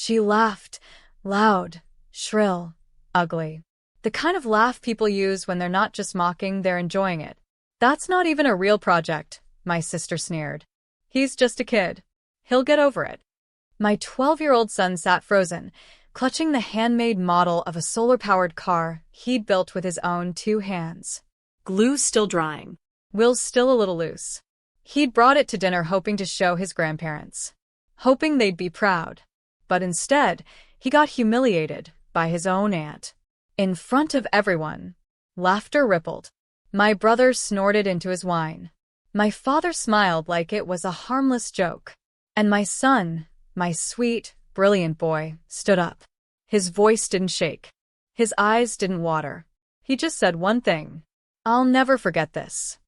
She laughed, loud, shrill, ugly. The kind of laugh people use when they're not just mocking, they're enjoying it. That's not even a real project, my sister sneered. He's just a kid. He'll get over it. My 12-year-old son sat frozen, clutching the handmade model of a solar-powered car he'd built with his own 2 hands. Glue still drying. Wheels still a little loose. He'd brought it to dinner hoping to show his grandparents, hoping they'd be proud. But instead, he got humiliated by his own aunt. In front of everyone. Laughter rippled. My brother snorted into his wine. My father smiled like it was a harmless joke. And my son, my sweet, brilliant boy, stood up. His voice didn't shake. His eyes didn't water. He just said one thing. I'll never forget this.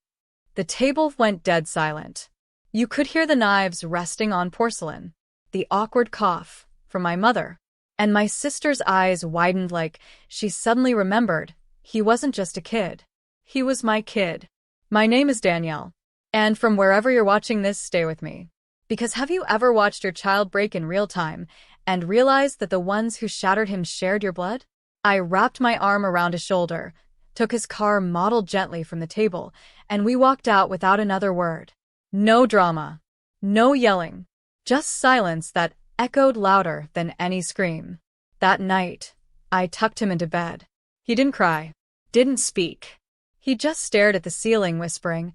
The table went dead silent. You could hear the knives resting on porcelain. The awkward cough from my mother. And my sister's eyes widened like she suddenly remembered he wasn't just a kid. He was my kid. My name is Danielle. And from wherever you're watching this, stay with me. Because have you ever watched your child break in real time and realized that the ones who shattered him shared your blood? I wrapped my arm around his shoulder, took his car model gently from the table, and we walked out without another word. No drama. No yelling. Just silence that echoed louder than any scream. That night, I tucked him into bed. He didn't cry, didn't speak. He just stared at the ceiling, whispering,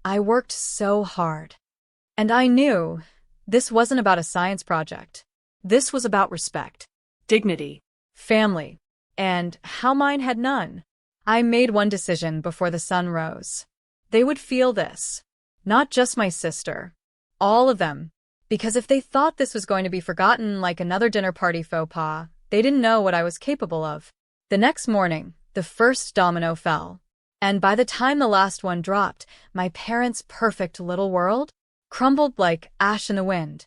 I worked so hard. And I knew this wasn't about a science project. This was about respect, Dignity. family, and how mine had none. I made one decision before the sun rose. They would feel this. Not just my sister. All of them. Because if they thought this was going to be forgotten like another dinner party faux pas, they didn't know what I was capable of. The next morning, the first domino fell. And by the time the last one dropped, my parents' perfect little world crumbled like ash in the wind.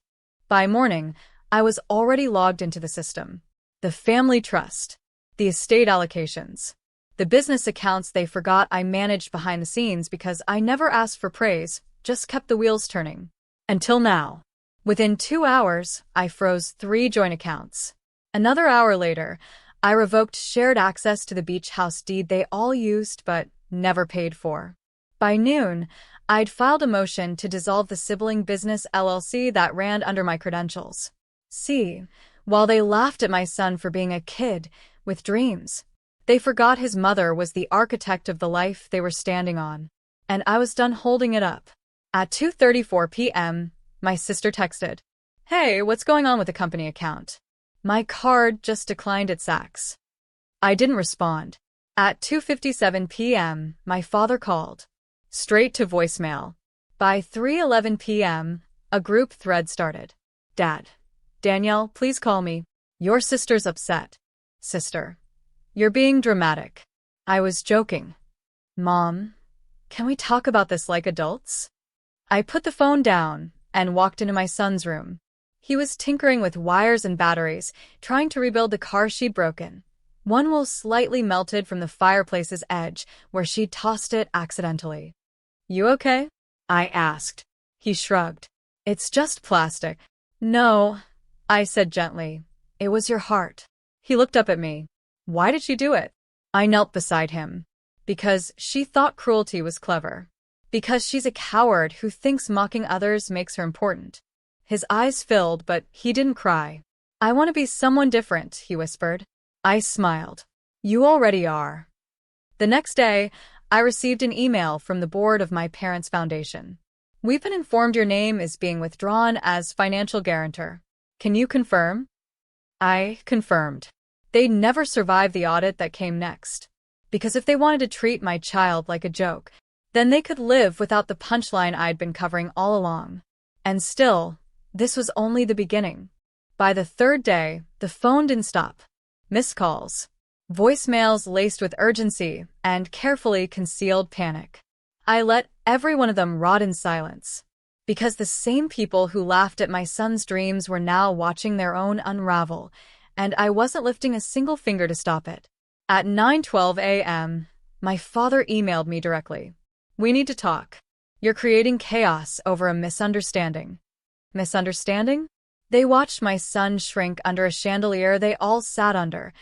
By morning, I was already logged into the system. The family trust, the estate allocations, the business accounts they forgot I managed behind the scenes because I never asked for praise, just kept the wheels turning. Until now. Within 2 hours, I froze 3 joint accounts. Another hour later, I revoked shared access to the beach house deed they all used but never paid for. By noon, I'd filed a motion to dissolve the sibling business LLC that ran under my credentials. See, while they laughed at my son for being a kid with dreams, they forgot his mother was the architect of the life they were standing on. And I was done holding it up. At 2:34 p.m., my sister texted, Hey, what's going on with the company account? My card just declined at Saks. I didn't respond. At 2:57 p.m., my father called. Straight to voicemail. By 3:11 p.m., a group thread started. Dad. Danielle, please call me. Your sister's upset. Sister. You're being dramatic. I was joking. Mom, can we talk about this like adults? I put the phone down and walked into my son's room. He was tinkering with wires and batteries, trying to rebuild the car she'd broken. One wheel slightly melted from the fireplace's edge, where she'd tossed it accidentally. You okay? I asked. He shrugged. It's just plastic. No, I said gently. It was your heart. He looked up at me. Why did she do it? I knelt beside him. Because she thought cruelty was clever. Because she's a coward who thinks mocking others makes her important. His eyes filled, but he didn't cry. I want to be someone different, he whispered. I smiled. You already are. The next day, I received an email from the board of my parents' foundation. We've been informed your name is being withdrawn as financial guarantor. Can you confirm? I confirmed. They'd never survive the audit that came next. Because if they wanted to treat my child like a joke, then they could live without the punchline I'd been covering all along. And still, this was only the beginning. By the 3rd day, the phone didn't stop. Missed calls, voicemails laced with urgency and carefully concealed panic. I let every one of them rot in silence. Because the same people who laughed at my son's dreams were now watching their own unravel, and I wasn't lifting a single finger to stop it. At 9:12 a.m., my father emailed me directly. We need to talk. You're creating chaos over a misunderstanding. Misunderstanding? They watched my son shrink under a chandelier they all sat under,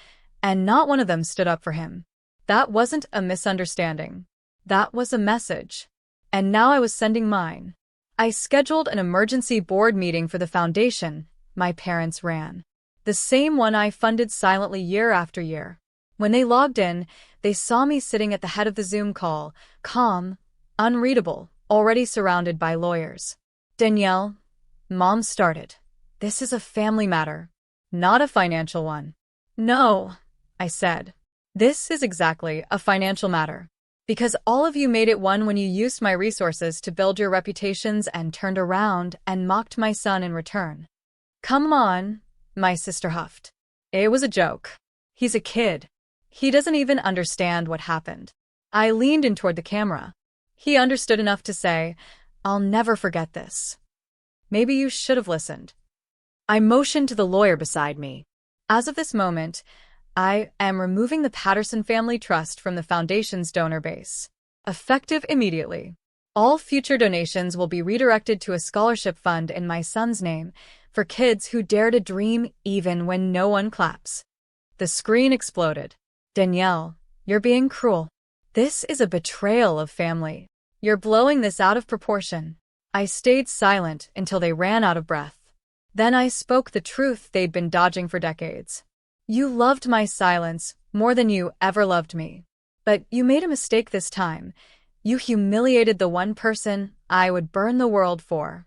and not one of them stood up for him. That wasn't a misunderstanding. That was a message. And now I was sending mine. I scheduled an emergency board meeting for the foundation my parents ran. The same one I funded silently year after year. When they logged in, they saw me sitting at the head of the Zoom call, calm, unreadable, already surrounded by lawyers. Danielle, Mom started. This is a family matter, not a financial one. No, I said. This is exactly a financial matter. Because all of you made it one when you used my resources to build your reputations and turned around and mocked my son in return. Come on, my sister huffed. It was a joke. He's a kid. He doesn't even understand what happened. I leaned in toward the camera. He understood enough to say, I'll never forget this. Maybe you should have listened. I motioned to the lawyer beside me. As of this moment, I am removing the Patterson Family Trust from the Foundation's donor base. Effective immediately. All future donations will be redirected to a scholarship fund in my son's name for kids who dare to dream even when no one claps. The screen exploded. Danielle, you're being cruel. This is a betrayal of family. You're blowing this out of proportion. I stayed silent until they ran out of breath. Then I spoke the truth they'd been dodging for decades. You loved my silence more than you ever loved me. But you made a mistake this time. You humiliated the one person I would burn the world for.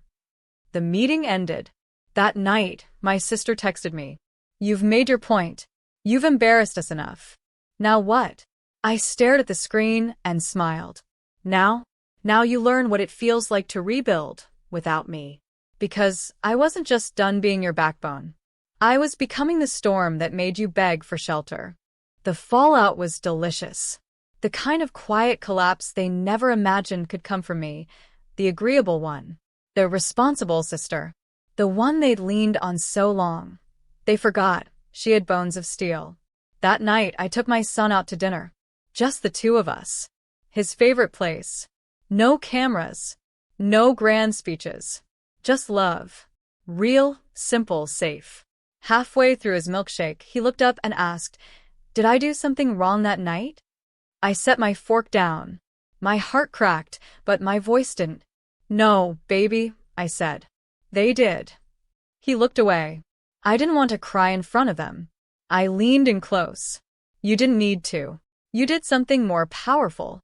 The meeting ended. That night, my sister texted me. You've made your point. You've embarrassed us enough. Now what? I stared at the screen and smiled. Now you learn what it feels like to rebuild without me. Because I wasn't just done being your backbone. I was becoming the storm that made you beg for shelter. The fallout was delicious. The kind of quiet collapse they never imagined could come from me. The agreeable one. The responsible sister. The one they'd leaned on so long. They forgot she had bones of steel. That night, I took my son out to dinner. Just the two of us. His favorite place. No cameras. No grand speeches. Just love. Real, simple, safe. Halfway through his milkshake, he looked up and asked, Did I do something wrong that night? I set my fork down. My heart cracked, but my voice didn't. No, baby, I said. They did. He looked away. I didn't want to cry in front of them. I leaned in close. You didn't need to. You did something more powerful.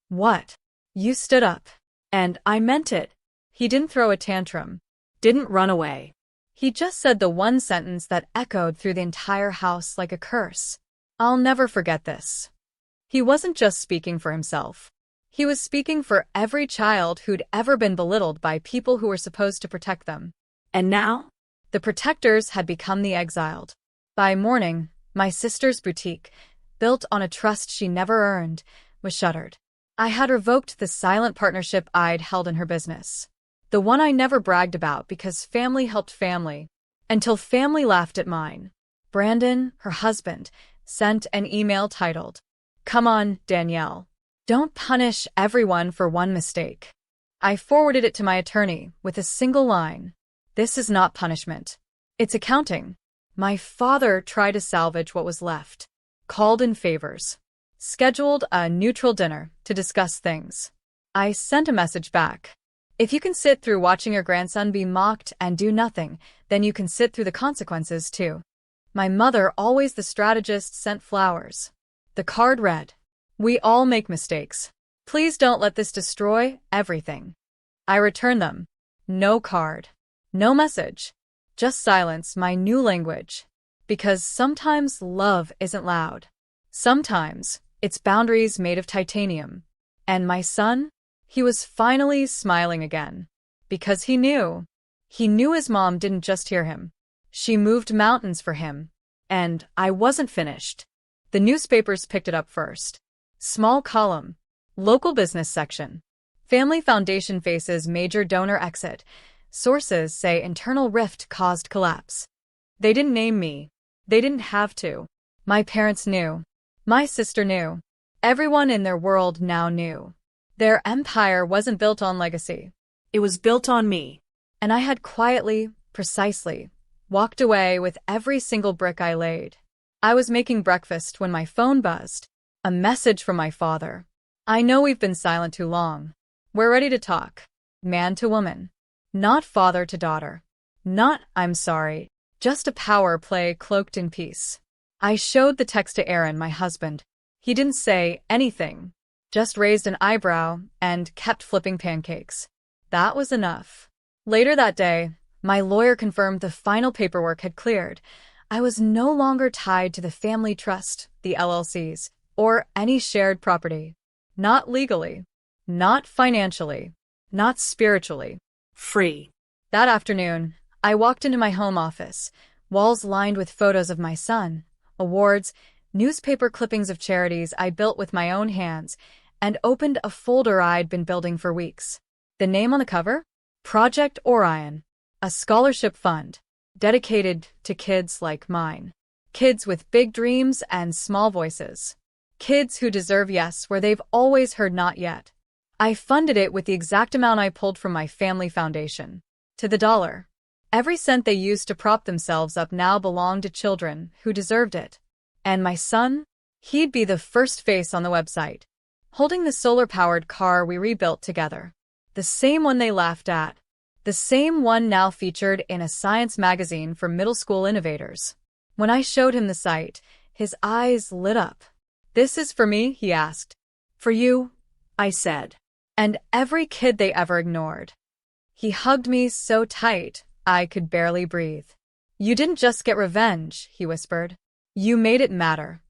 What? You stood up. And I meant it. He didn't throw a tantrum. Didn't run away. He just said the one sentence that echoed through the entire house like a curse. I'll never forget this. He wasn't just speaking for himself. He was speaking for every child who'd ever been belittled by people who were supposed to protect them. And now? The protectors had become the exiled. By morning, my sister's boutique, built on a trust she never earned, was shuttered. I had revoked the silent partnership I'd held in her business. The one I never bragged about because family helped family, until family laughed at mine. Brandon, her husband, sent an email titled, Come on, Danielle. Don't punish everyone for one mistake. I forwarded it to my attorney with a single line. This is not punishment. It's accounting. My father tried to salvage what was left. Called in favors. Scheduled a neutral dinner to discuss things. I sent a message back. If you can sit through watching your grandson be mocked and do nothing, then you can sit through the consequences too. My mother, always the strategist, sent flowers. The card read, We all make mistakes. Please don't let this destroy everything. I returned them. No card. No message. Just silence, my new language. Because sometimes love isn't loud. Sometimes it's boundaries made of titanium. And my son? He was finally smiling again. Because he knew. He knew his mom didn't just hear him. She moved mountains for him. And I wasn't finished. The newspapers picked it up first. Small column. Local business section. Family Foundation faces major donor exit. Sources say internal rift caused collapse. They didn't name me. They didn't have to. My parents knew. My sister knew. Everyone in their world now knew. Their empire wasn't built on legacy. It was built on me. And I had quietly, precisely, walked away with every single brick I laid. I was making breakfast when my phone buzzed. A message from my father. I know we've been silent too long. We're ready to talk. Man to woman. Not father to daughter. Not, I'm sorry. Just a power play cloaked in peace. I showed the text to Aaron, my husband. He didn't say anything. Just raised an eyebrow and kept flipping pancakes. That was enough. Later that day, my lawyer confirmed the final paperwork had cleared. I was no longer tied to the family trust, the LLCs, or any shared property. Not legally. Not financially. Not spiritually. Free. That afternoon, I walked into my home office, walls lined with photos of my son, awards, newspaper clippings of charities I built with my own hands, and opened a folder I'd been building for weeks. The name on the cover? Project Orion, a scholarship fund dedicated to kids like mine. Kids with big dreams and small voices. Kids who deserve yes where they've always heard not yet. I funded it with the exact amount I pulled from my family foundation. To the dollar. Every cent they used to prop themselves up now belonged to children who deserved it. And my son? He'd be the first face on the website, holding the solar-powered car we rebuilt together. The same one they laughed at. The same one now featured in a science magazine for middle school innovators. When I showed him the site, his eyes lit up. "This is for me?" he asked. "For you," I said. "And every kid they ever ignored." He hugged me so tight, I could barely breathe. "You didn't just get revenge," he whispered. "You made it matter."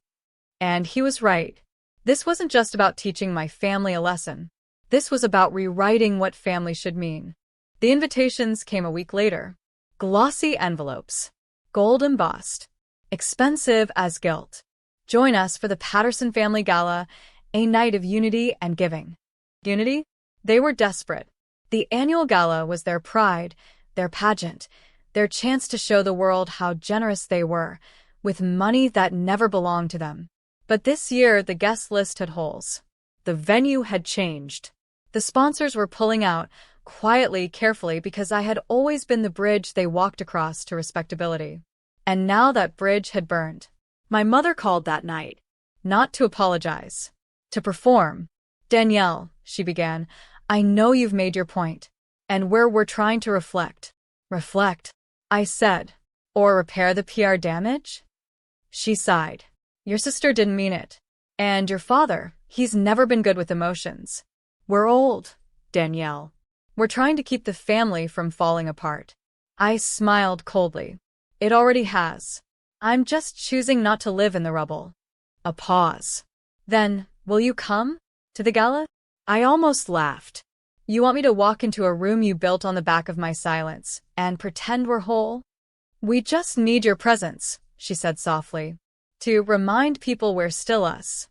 And he was right. This wasn't just about teaching my family a lesson. This was about rewriting what family should mean. The invitations came a week later. Glossy envelopes. Gold embossed. Expensive as guilt. Join us for the Patterson Family Gala, a night of unity and giving. Unity? They were desperate. The annual gala was their pride, their pageant, their chance to show the world how generous they were, with money that never belonged to them. But this year, the guest list had holes. The venue had changed. The sponsors were pulling out, quietly, carefully, because I had always been the bridge they walked across to respectability. And now that bridge had burned. My mother called that night. Not to apologize. To perform. "Danielle," she began, "I know you've made your point. And we're trying to reflect." "Reflect," I said. "Or repair the PR damage?" She sighed. "Your sister didn't mean it. And your father, he's never been good with emotions. We're old, Danielle. We're trying to keep the family from falling apart." I smiled coldly. "It already has. I'm just choosing not to live in the rubble." A pause. "Then, will you come? To the gala?" I almost laughed. "You want me to walk into a room you built on the back of my silence and pretend we're whole?" "We just need your presence," she said softly, "to remind people we're still us."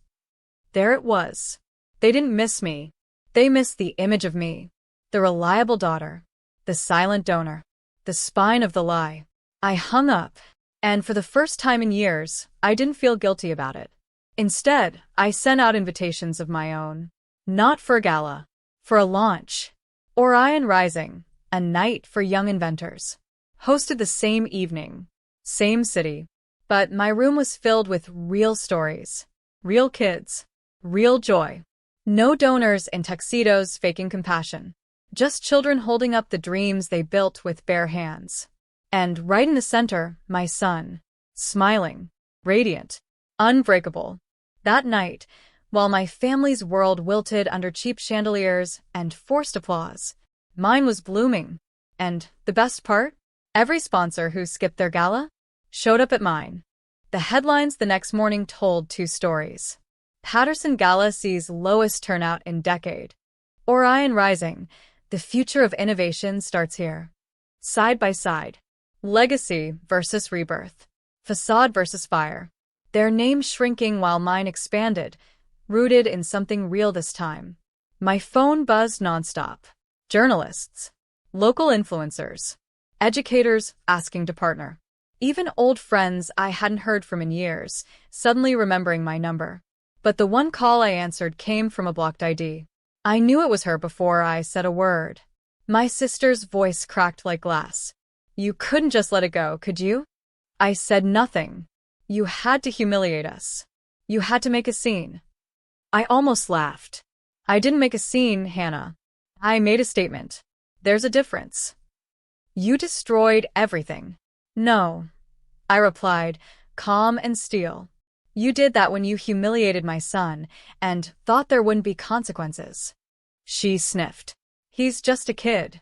There it was. They didn't miss me. They missed the image of me. The reliable daughter. The silent donor. The spine of the lie. I hung up. And for the first time in years, I didn't feel guilty about it. Instead, I sent out invitations of my own. Not for a gala. For a launch. Orion Rising, a night for young inventors. Hosted the same evening. Same city. But my room was filled with real stories. Real kids. Real joy. No donors in tuxedos faking compassion. Just children holding up the dreams they built with bare hands. And right in the center, my son. Smiling. Radiant. Unbreakable. That night, while my family's world wilted under cheap chandeliers and forced applause, mine was blooming. And the best part? Every sponsor who skipped their gala showed up at mine. The headlines the next morning told two stories. Patterson Gala sees lowest turnout in decade. Orion Rising, the future of innovation starts here. Side by side. Legacy versus rebirth. Facade versus fire. Their names shrinking while mine expanded, rooted in something real this time. My phone buzzed nonstop. Journalists. Local influencers. Educators asking to partner. Even old friends I hadn't heard from in years, suddenly remembering my number. But the one call I answered came from a blocked ID. I knew it was her before I said a word. My sister's voice cracked like glass. You couldn't just let it go, could you? I said nothing. You had to humiliate us. You had to make a scene. I almost laughed. I didn't make a scene, Hannah. I made a statement. There's a difference. You destroyed everything. No, I replied, calm and still. You did that when you humiliated my son and thought there wouldn't be consequences. She sniffed. He's just a kid.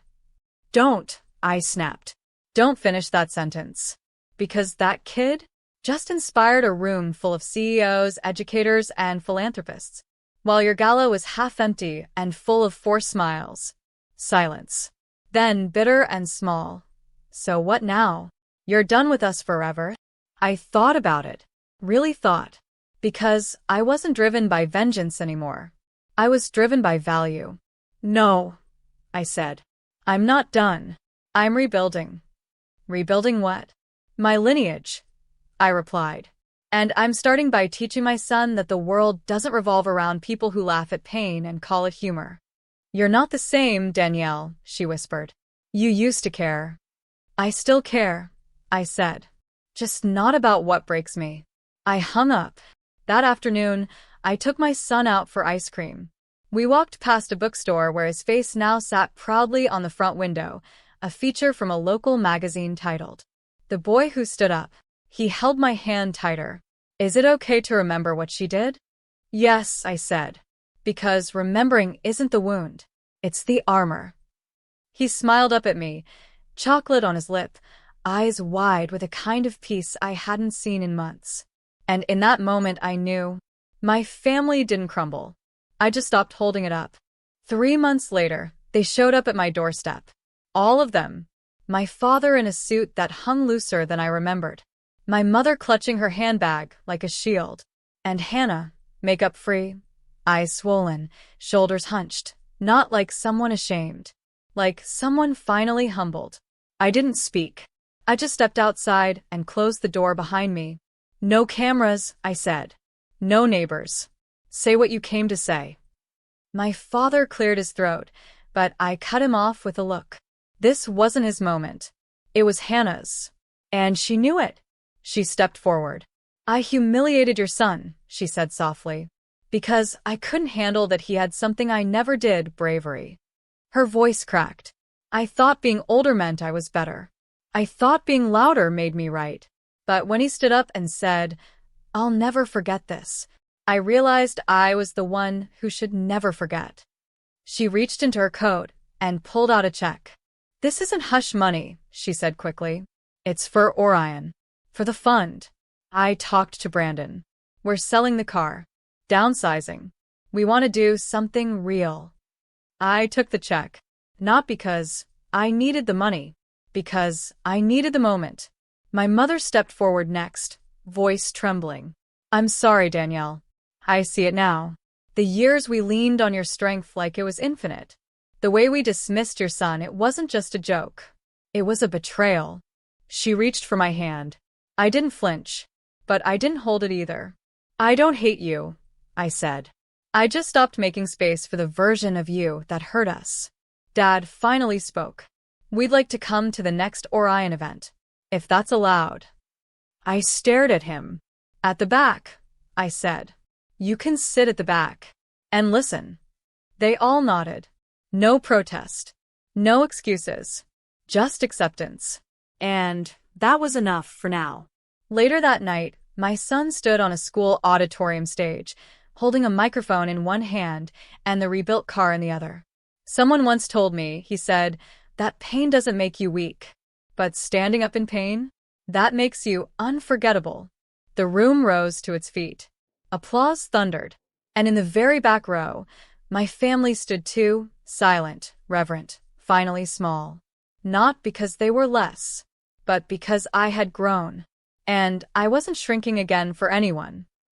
Don't, I snapped. Don't finish that sentence. Because that kid just inspired a room full of CEOs, educators, and philanthropists, while your gala was half empty and full of forced smiles. Silence. Then bitter and small. So what now? You're done with us forever? I thought about it. Really thought. Because I wasn't driven by vengeance anymore. I was driven by value. No, I said. I'm not done. I'm rebuilding. Rebuilding what? My lineage, I replied. And I'm starting by teaching my son that the world doesn't revolve around people who laugh at pain and call it humor. You're not the same, Danielle, she whispered. You used to care. I still care, I said. Just not about what breaks me. I hung up. That afternoon, I took my son out for ice cream. We walked past a bookstore where his face now sat proudly on the front window, a feature from a local magazine titled, "The Boy Who Stood Up." He held my hand tighter. Is it okay to remember what she did? Yes, I said. Because remembering isn't the wound. It's the armor. He smiled up at me, chocolate on his lip, eyes wide with a kind of peace I hadn't seen in months. And in that moment I knew my family didn't crumble. I just stopped holding it up. 3 months later, they showed up at my doorstep. All of them. My father in a suit that hung looser than I remembered. My mother clutching her handbag like a shield. And Hannah, makeup free, eyes swollen, shoulders hunched, not like someone ashamed. Like someone finally humbled. I didn't speak. I just stepped outside and closed the door behind me. No cameras, I said. No neighbors. Say what you came to say. My father cleared his throat, but I cut him off with a look. This wasn't his moment. It was Hannah's. And she knew it. She stepped forward. I humiliated your son, she said softly. Because I couldn't handle that he had something I never did, bravery. Her voice cracked. I thought being older meant I was better. I thought being louder made me right. But when he stood up and said, I'll never forget this, I realized I was the one who should never forget. She reached into her coat and pulled out a check. This isn't hush money, she said quickly. It's for Orion. For the fund. I talked to Brandon. We're selling the car. Downsizing. We want to do something real. I took the check. Not because I needed the money. Because I needed the moment. My mother stepped forward next, voice trembling. I'm sorry, Danielle. I see it now. The years we leaned on your strength like it was infinite. The way we dismissed your son, it wasn't just a joke. It was a betrayal. She reached for my hand. I didn't flinch, but I didn't hold it either. I don't hate you, I said. I just stopped making space for the version of you that hurt us. Dad finally spoke. We'd like to come to the next Orion event, if that's allowed. I stared at him. At the back, I said. You can sit at the back and listen. They all nodded. No protest. No excuses. Just acceptance. And that was enough for now. Later that night, my son stood on a school auditorium stage, holding a microphone in one hand and the rebuilt car in the other. Someone once told me, he said, that pain doesn't make you weak, but standing up in pain, that makes you unforgettable. The room rose to its feet. Applause thundered, and in the very back row, my family stood too, silent, reverent, finally small. Not because they were less, but because I had grown. And I wasn't shrinking again for anyone.